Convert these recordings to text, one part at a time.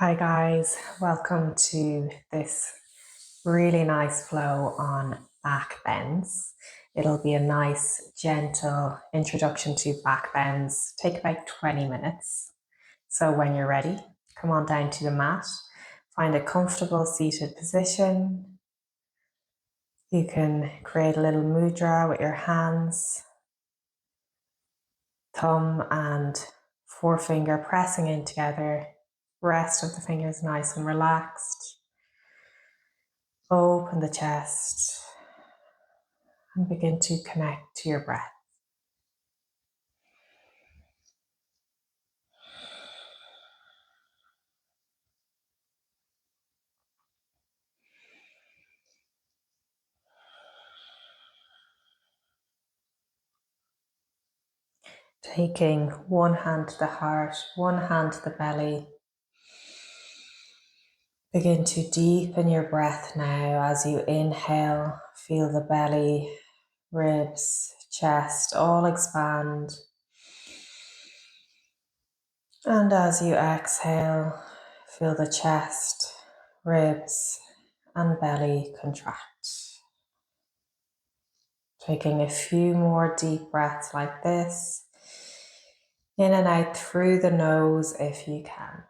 Hi guys, welcome to this really nice flow on backbends. It'll be a nice, gentle introduction to backbends. Take about 20 minutes. So when you're ready, come on down to the mat. Find a comfortable seated position. You can create a little mudra with your hands, thumb and forefinger pressing in together. Rest of the fingers nice and relaxed. Open the chest and begin to connect to your breath. Taking one hand to the heart, one hand to the belly. Begin to deepen your breath now as you inhale. Feel the belly, ribs, chest all expand. And as you exhale, feel the chest, ribs, and belly contract. Taking a few more deep breaths like this. In and out through the nose if you can.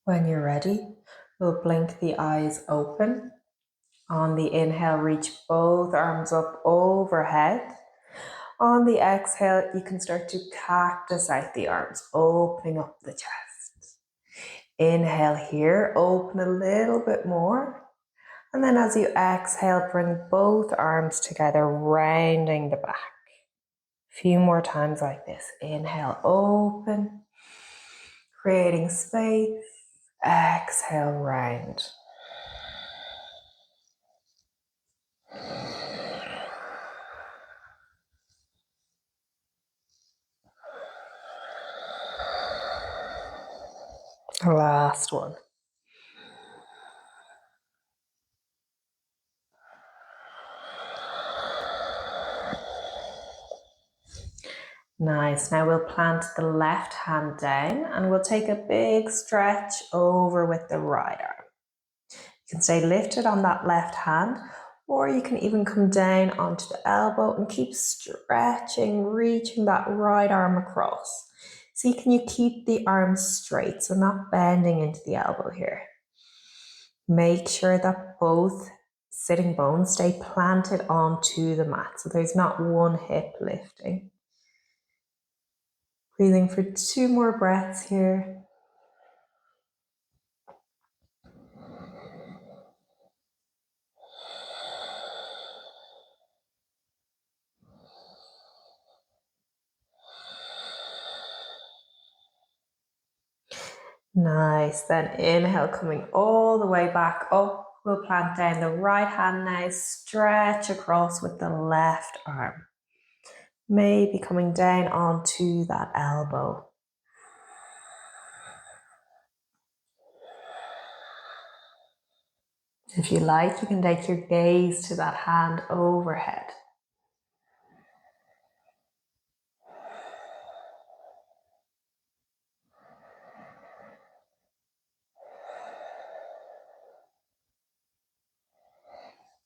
When you're ready, we'll blink the eyes open. On the inhale, reach both arms up overhead. On the exhale, you can start to cactus out the arms, opening up the chest. Inhale here, open a little bit more. And then as you exhale, bring both arms together, rounding the back. A few more times like this. Inhale, open, creating space. Exhale, round. Last one. Nice. Now we'll plant the left hand down and we'll take a big stretch over with the right arm. You can stay lifted on that left hand, or you can even come down onto the elbow and keep stretching, reaching that right arm across. See, can you keep the arms straight, so not bending into the elbow here. Make sure that both sitting bones stay planted onto the mat, so there's not one hip lifting. Breathing for 2 more breaths here. Nice. Then inhale, coming all the way back up. We'll plant down the right hand now. Stretch across with the left arm. Maybe coming down onto that elbow. If you like, you can take your gaze to that hand overhead.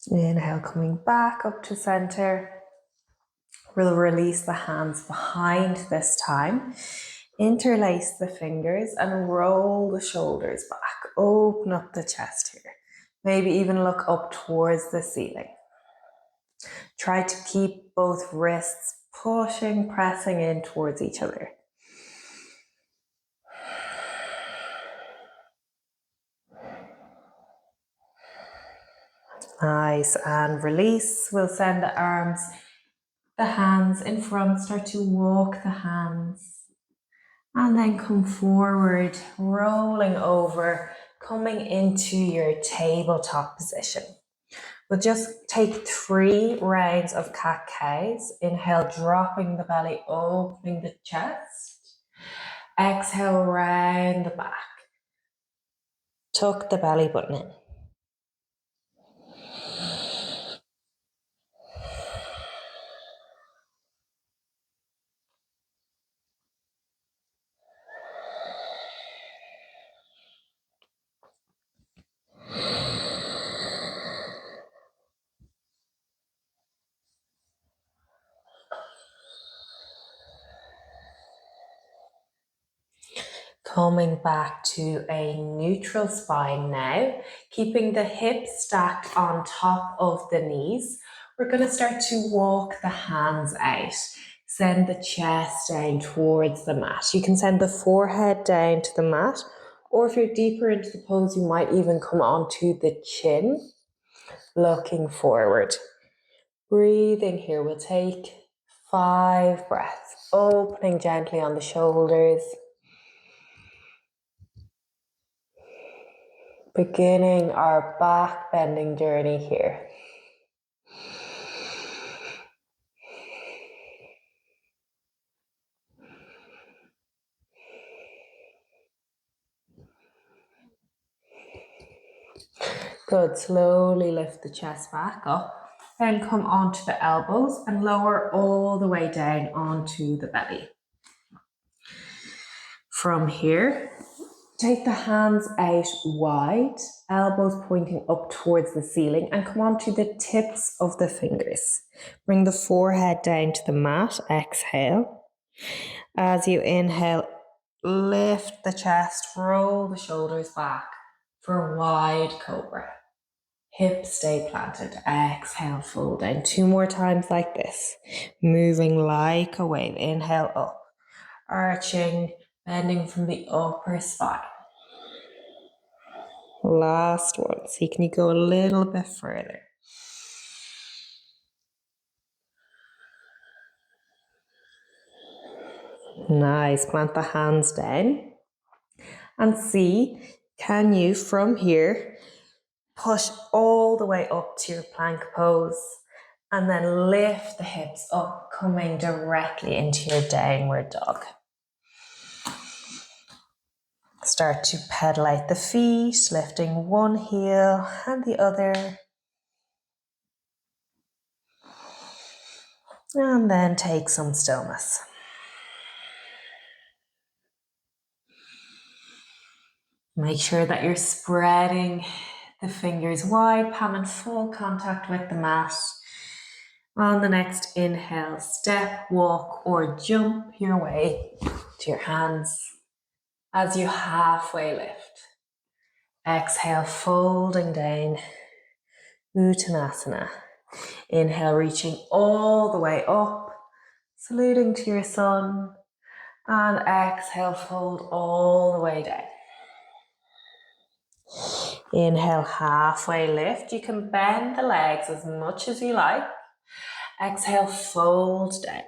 Inhale, coming back up to center. We'll release the hands behind this time. Interlace the fingers and roll the shoulders back. Open up the chest here. Maybe even look up towards the ceiling. Try to keep both wrists pushing, pressing in towards each other. Nice, and release. We'll send the arms, the hands in front, start to walk the hands. And then come forward, rolling over, coming into your tabletop position. We'll just take 3 rounds of cat-cows. Inhale, dropping the belly, opening the chest. Exhale, round the back. Tuck the belly button in. Coming back to a neutral spine now, keeping the hips stacked on top of the knees. We're going to start to walk the hands out. Send the chest down towards the mat. You can send the forehead down to the mat, or if you're deeper into the pose, you might even come onto the chin, looking forward. Breathing here, we'll take 5 breaths, opening gently on the shoulders. Beginning our back bending journey here. Good, slowly lift the chest back up, then come onto the elbows and lower all the way down onto the belly. From here, take the hands out wide, elbows pointing up towards the ceiling, and come onto the tips of the fingers. Bring the forehead down to the mat, exhale. As you inhale, lift the chest, roll the shoulders back for wide cobra. Hips stay planted. Exhale, fold down. 2 more times like this. Moving like a wave. Inhale up. Arching, bending from the upper spine. Last one. See, can you go a little bit further? Nice. Plant the hands down. And see, can you from here push all the way up to your plank pose and then lift the hips up, coming directly into your downward dog. Start to pedal out the feet, lifting one heel and the other. And then take some stillness. Make sure that you're spreading the fingers wide, palm in full contact with the mat. On the next inhale, step, walk, or jump your way to your hands as you halfway lift. Exhale, folding down, Uttanasana. Inhale, reaching all the way up, saluting to your sun. And exhale, fold all the way down. Inhale, halfway lift. You can bend the legs as much as you like. Exhale, fold down.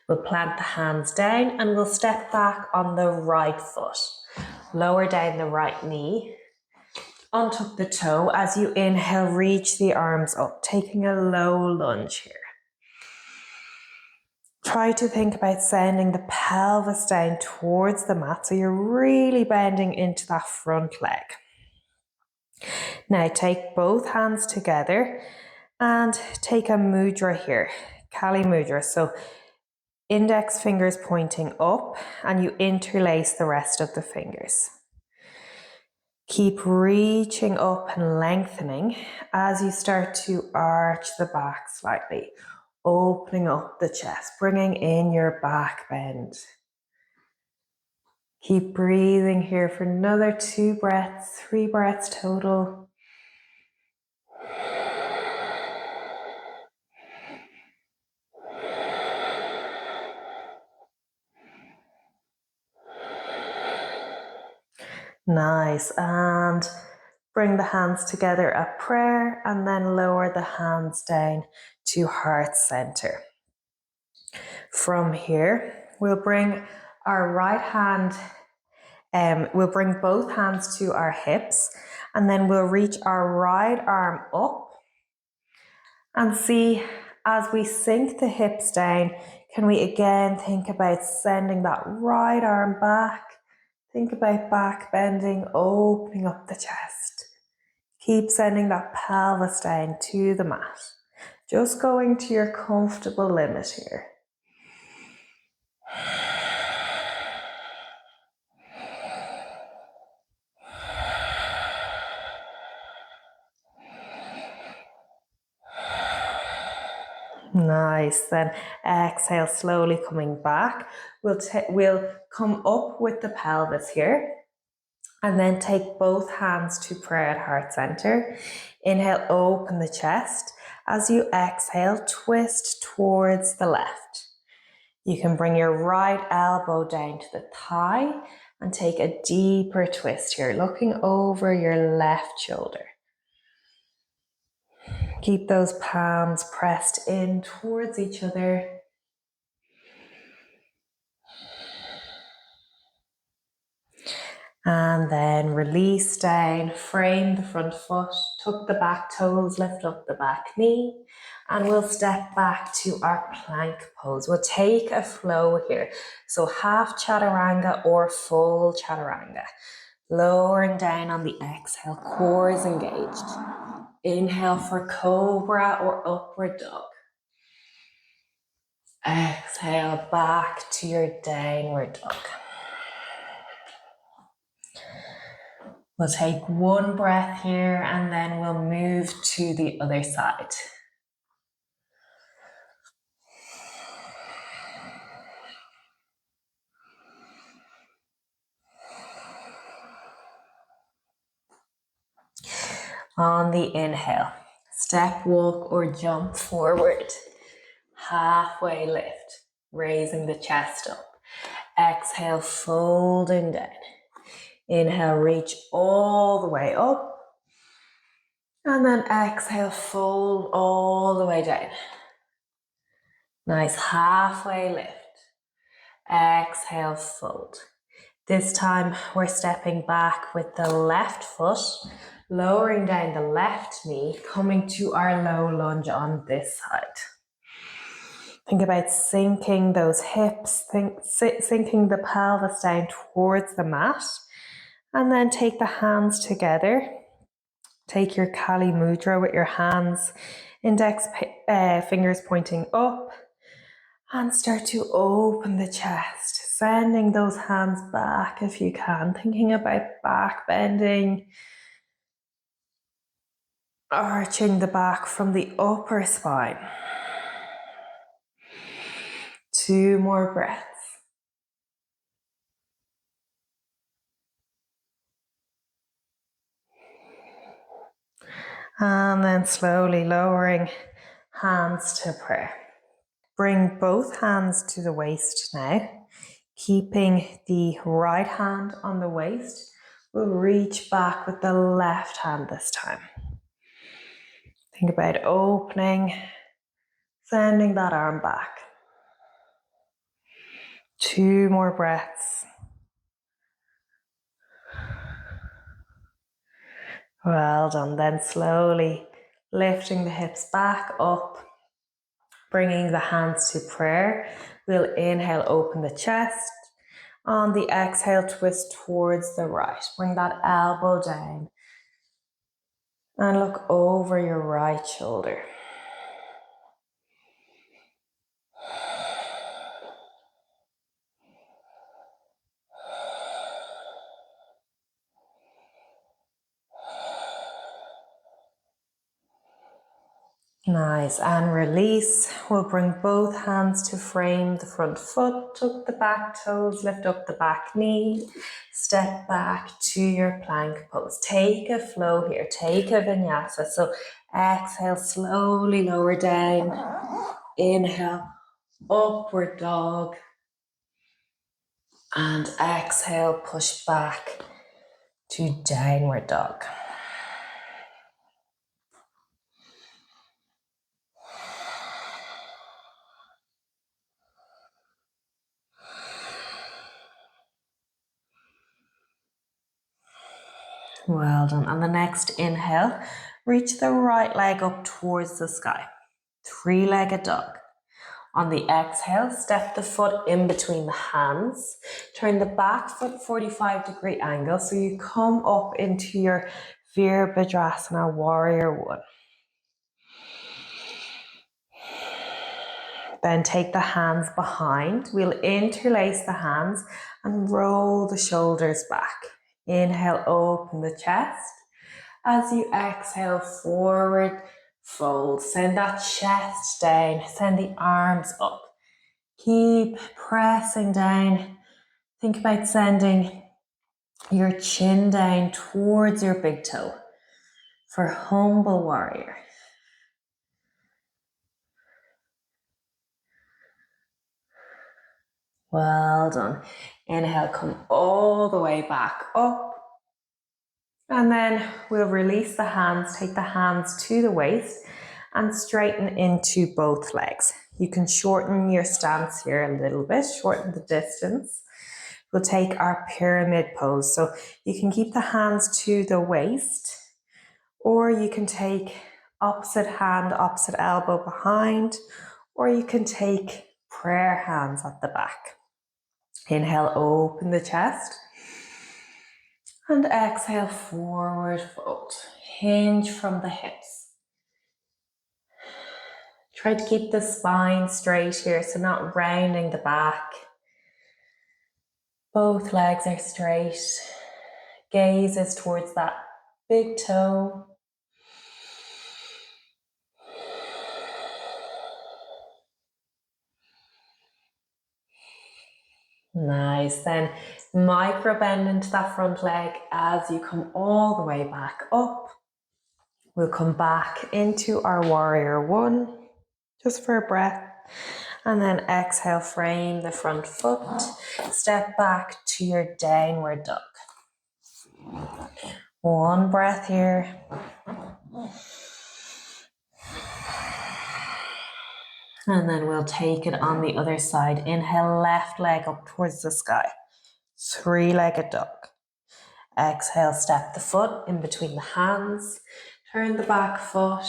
We'll plant the hands down and we'll step back on the right foot. Lower down the right knee. Untuck the toe. As you inhale, reach the arms up, taking a low lunge here. Try to think about sending the pelvis down towards the mat so you're really bending into that front leg. Now take both hands together and take a mudra here, Kali mudra. So index fingers pointing up and you interlace the rest of the fingers. Keep reaching up and lengthening as you start to arch the back slightly, opening up the chest, bringing in your back bend. Keep breathing here for another 2 breaths, 3 breaths total. Nice, and bring the hands together at prayer and then lower the hands down to heart center. From here, we'll bring our right hand, we'll bring both hands to our hips, and then we'll reach our right arm up and see as we sink the hips down, can we again think about sending that right arm back? Think about back bending, opening up the chest. Keep sending that pelvis down to the mat. Just going to your comfortable limit here. Nice. Then exhale, slowly coming back. We'll come up with the pelvis here. And then take both hands to prayer at heart center. Inhale, open the chest. As you exhale, twist towards the left. You can bring your right elbow down to the thigh and take a deeper twist here, looking over your left shoulder. Keep those palms pressed in towards each other. And then release down, frame the front foot, tuck the back toes, lift up the back knee, and we'll step back to our plank pose. We'll take a flow here. So half chaturanga or full chaturanga. Lowering down on the exhale, core is engaged. Inhale for cobra or upward dog. Exhale back to your downward dog. We'll take one breath here and then we'll move to the other side. On the inhale, step, walk, or jump forward. Halfway lift, raising the chest up. Exhale, folding down. Inhale, reach all the way up. And then exhale, fold all the way down. Nice halfway lift. Exhale, fold. This time we're stepping back with the left foot, lowering down the left knee, coming to our low lunge on this side. Think about sinking those hips, sinking the pelvis down towards the mat, and then take the hands together. Take your Kali Mudra with your hands, index fingers pointing up, and start to open the chest, sending those hands back if you can, thinking about back bending, arching the back from the upper spine. 2 more breaths. And then slowly lowering hands to prayer. Bring both hands to the waist now, keeping the right hand on the waist. We'll reach back with the left hand this time. Think about opening, sending that arm back. 2 more breaths. Well done. Then slowly lifting the hips back up, bringing the hands to prayer. We'll inhale, open the chest. On the exhale, twist towards the right. Bring that elbow down and look over your right shoulder. Nice, and release. We'll bring both hands to frame the front foot, tuck the back toes, lift up the back knee, step back to your plank pose. Take a flow here, take a vinyasa. So exhale, slowly lower down. Inhale, upward dog. And exhale, push back to downward dog. Well done. On the next inhale, reach the right leg up towards the sky. Three-legged dog. On the exhale, step the foot in between the hands. Turn the back foot 45-degree angle so you come up into your Virabhadrasana Warrior One. Then take the hands behind. We'll interlace the hands and roll the shoulders back. Inhale, open the chest. As you exhale, forward fold. Send that chest down. Send the arms up. Keep pressing down. Think about sending your chin down towards your big toe for humble warrior. Well done. Inhale, come all the way back up. And then we'll release the hands, take the hands to the waist and straighten into both legs. You can shorten your stance here a little bit, shorten the distance. We'll take our pyramid pose. So you can keep the hands to the waist, or you can take opposite hand, opposite elbow behind, or you can take prayer hands at the back. Inhale, open the chest. And exhale, forward fold. Hinge from the hips. Try to keep the spine straight here, so not rounding the back. Both legs are straight. Gaze is towards that big toe. Nice. Then micro bend into that front leg as you come all the way back up. We'll come back into our Warrior One, just for a breath. And then exhale, frame the front foot. Step back to your downward dog. One breath here. And then we'll take it on the other side. Inhale, left leg up towards the sky. Three-legged dog. Exhale, step the foot in between the hands. Turn the back foot.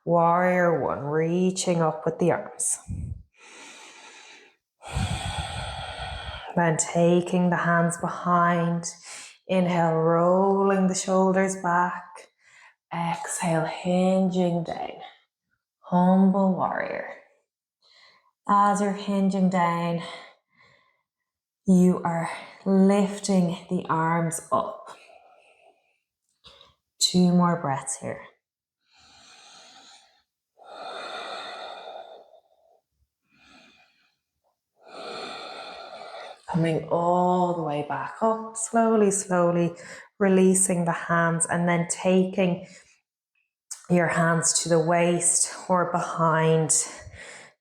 Warrior One, reaching up with the arms. Then taking the hands behind. Inhale, rolling the shoulders back. Exhale, hinging down. Humble warrior. As you're hinging down, you are lifting the arms up. 2 more breaths here. Coming all the way back up, slowly, slowly releasing the hands and then taking your hands to the waist or behind.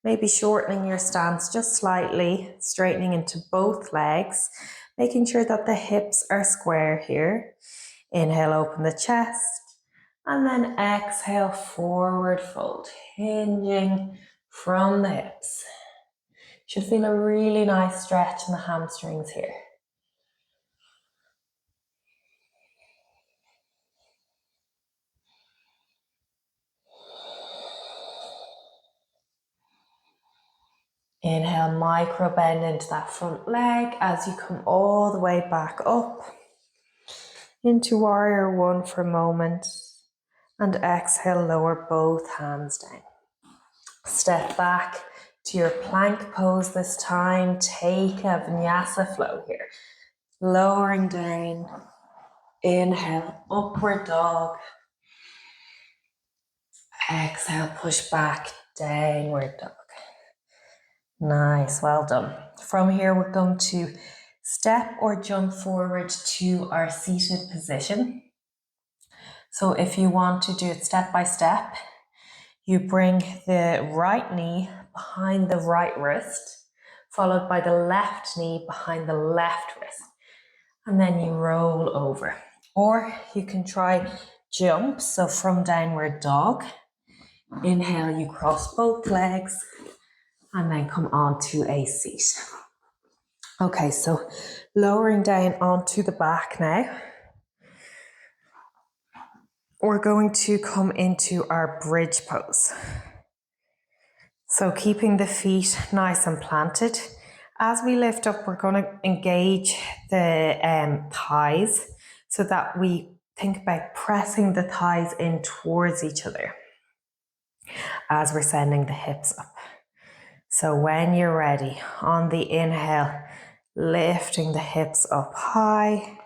Maybe shortening your stance just slightly, straightening into both legs, making sure that the hips are square here. Inhale, open the chest, and then exhale, forward fold, hinging from the hips. Should feel a really nice stretch in the hamstrings here. Inhale, micro bend into that front leg as you come all the way back up into Warrior One for a moment. And exhale, lower both hands down. Step back to your plank pose this time. Take a vinyasa flow here. Lowering down. Inhale, upward dog. Exhale, push back, downward dog. Nice, well done. From here, we're going to step or jump forward to our seated position. So if you want to do it step by step, you bring the right knee behind the right wrist, followed by the left knee behind the left wrist. And then you roll over. Or you can try jump, so from downward dog. Inhale, you cross both legs and then come onto a seat. Okay, so lowering down onto the back now. we're going to come into our bridge pose. So keeping the feet nice and planted. As we lift up, we're going to engage the thighs so that we think about pressing the thighs in towards each other as we're sending the hips up. So when you're ready, on the inhale, lifting the hips up high.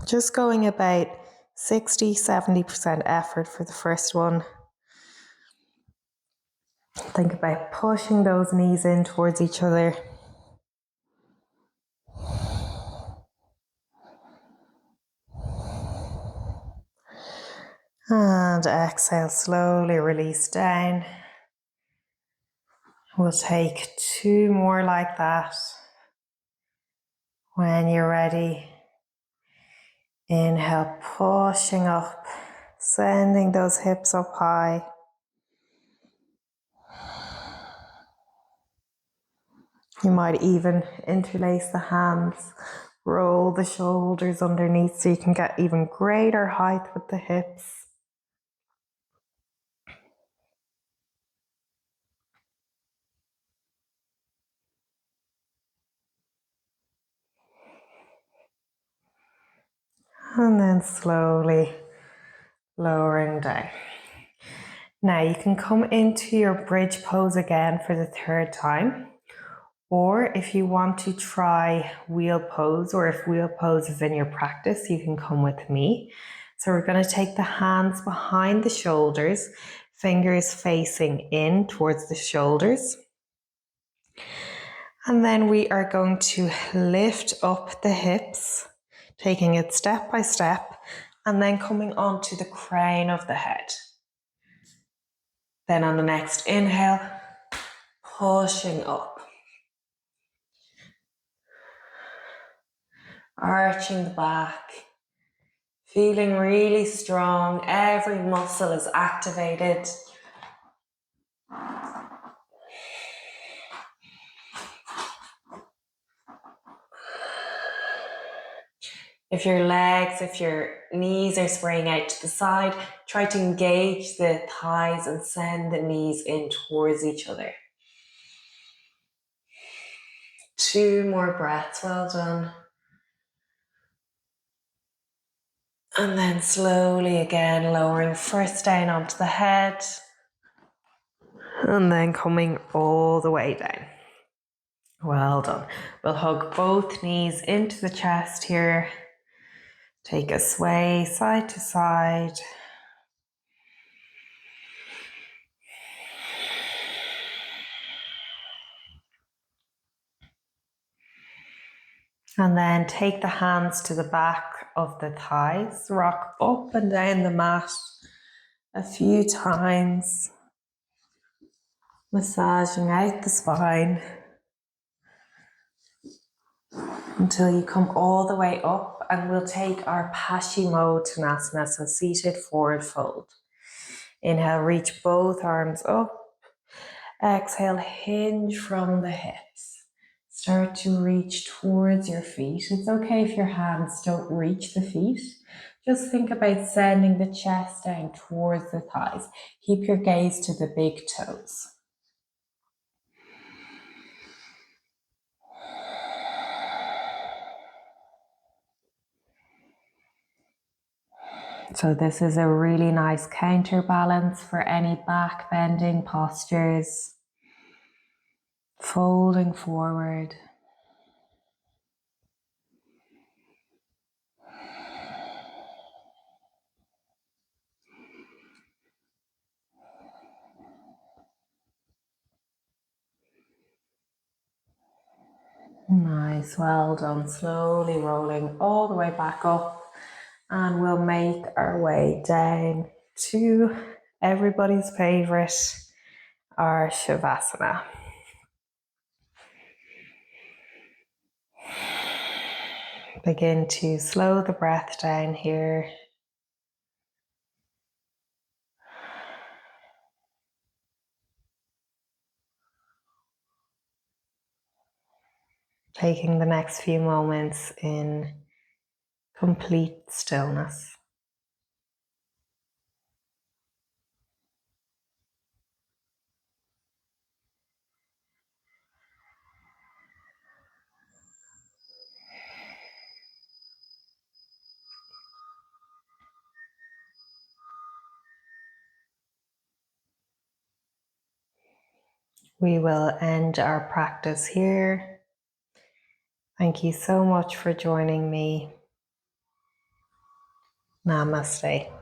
Just going about 60-70% effort for the first one. Think about pushing those knees in towards each other. And exhale, slowly release down. We'll take 2 more like that. When you're ready, inhale, pushing up, sending those hips up high. You might even interlace the hands, roll the shoulders underneath so you can get even greater height with the hips. And then slowly lowering down. Now you can come into your bridge pose again for the 3rd time. Or if you want to try wheel pose, or if wheel pose is in your practice, you can come with me. So we're going to take the hands behind the shoulders, fingers facing in towards the shoulders. And then we are going to lift up the hips, taking it step by step, and then coming onto the crown of the head. Then on the next inhale, pushing up. Arching the back, feeling really strong, every muscle is activated. If your legs, if your knees are spraying out to the side, try to engage the thighs and send the knees in towards each other. 2 more breaths, well done. And then slowly again, lowering first down onto the head. And then coming all the way down. Well done. We'll hug both knees into the chest here. Take a sway side to side. And then take the hands to the back of the thighs. Rock up and down the mat a few times. Massaging out the spine until you come all the way up, and we'll take our Paschimottanasana, so seated forward fold. Inhale, reach both arms up. Exhale, hinge from the hips. Start to reach towards your feet. It's okay if your hands don't reach the feet. Just think about sending the chest down towards the thighs. Keep your gaze to the big toes. So this is a really nice counterbalance for any back bending postures. Folding forward. Nice, well done. Slowly rolling all the way back up. And we'll make our way down to everybody's favorite, our Shavasana. Begin to slow the breath down here. Taking the next few moments in complete stillness. We will end our practice here. Thank you so much for joining me. Namaste.